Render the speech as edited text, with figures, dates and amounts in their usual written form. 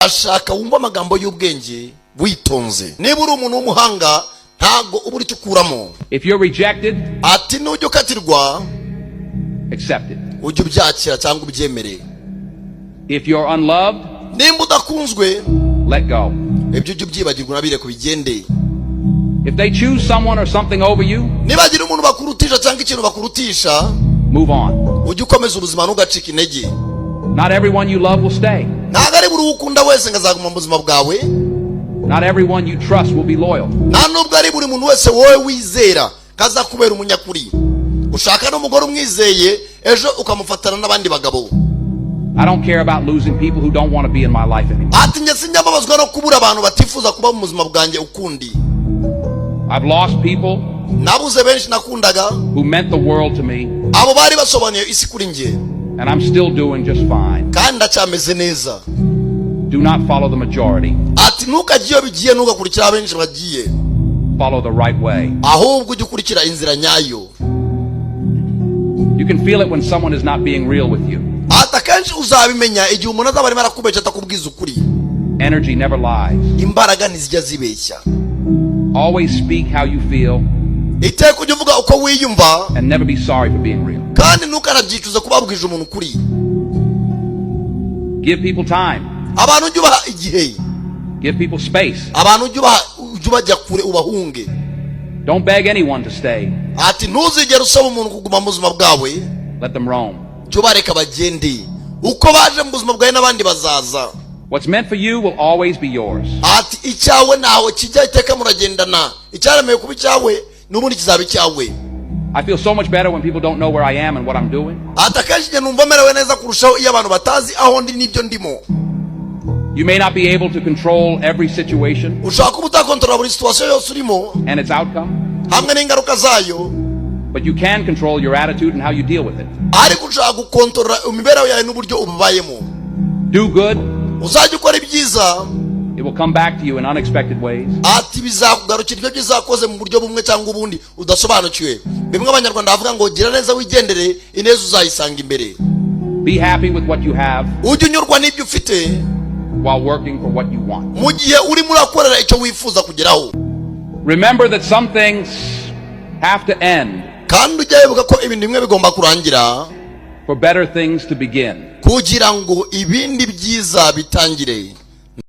ashaka wumva amagambo y'ubwenge witonze. Niba uri umuntu w'umuhanga ntago uburi tukuramo. If you're rejected, ati nujya ukatirwa, accept it. ujye ubyakira cyangwa ubyemere. If you're unloved, nimba udakunzwe, let go. ibyo ujye ubyibagirwa nabire kubigende. If they choose someone or something over you, nibagira umuntu bakurutisha cyangwa ikintu bakurutisha, move on. ujye ukomeza ubuzima ntugacika intege. Not everyone you love will stay. ntago ari buri ukunda wese ngazaguma mu buzima bwawe. Not everyone you trust will be loyal. nta nubwo ari buri muntu wese wowe wizera kazakubera umunyakuri. ushaka n'umugore umwizeye ejo ukamufatana n'abandi bagabo. I don't care about losing people who don't want to be in my life anymore. ati njye sinjyababazwa no kubura abantu batifuza kuba mu buzima bwanjye ukundi. I've lost people nabuze benshi nakundaga who meant the world to me, abo bari basobanuye isi kuri njye, and I'm still doing just fine. kandi ndacyameze neza. Do not follow the majority. ati ntukajye iyo bigiye ntugakurikira abenshi bagiye, Follow the right way. ahubwo ujye ukurikira inzira nyayo. You can feel it when someone is not being real with you. ati akenshi uzabimenya igihe umuntu azaba arimo arakubeshya atakubwiza ukuri. Energy never lies. imbaraga ntizijya zibeshya. Always speak how you feel iteka ujye uvuga uko wiyumva, and never be sorry for being real. kandi ntukanabyicuza kuba wabwije umuntu ukuri. Give people time. abantu ujye ubaha igihe, Give people space. abantu ujye ubajya kure ubahunge. Don't beg anyone to stay. ati ntuzigere usaba umuntu kuguma mu buzima bwawe, Let them roam. jya ubareka bagende. uko baje mu buzima bwawe n'abandi bazaza. What's meant for you will always be yours. ati icyawe ntawe kijya, iteka muragendana. icyaremewe kuba icyawe n'ubundi kizaba icyawe. I feel so much better when people don't know where I am and what I'm doing. ati akenshi njye numva merewe neza kurushaho iyo abantu batazi aho ndi n'ibyo ndimo. You may not be able to control every situation ushobora kuba utakontorora buri situwasiyo yose urimo and its outcome, hamwe n'ingaruka zayo, but you can control your attitude and how you deal with it. ariko ushobora gukontorora imibereho yawe n'uburyo ububayemo. Do good, uzajya ukora ibyiza, it will come back to you in unexpected ways. ati bizakugarukira ibyo byiza wakoze mu buryo bumwe cyangwa ubundi udasobanukiwe. bimwe abanyarwanda bavuga ngo gira neza wigendere, ineza uzayisanga imbere. Be happy with what you have ujye unyurwa n'ibyo ufite while working for what you want. mu gihe urimo urakorera icyo wifuza kugeraho. Remember that some things have to end kandi ujya wibuka ko ibintu bimwe bigomba kurangira for better things to begin. kugira ngo ibindi byiza bitangire.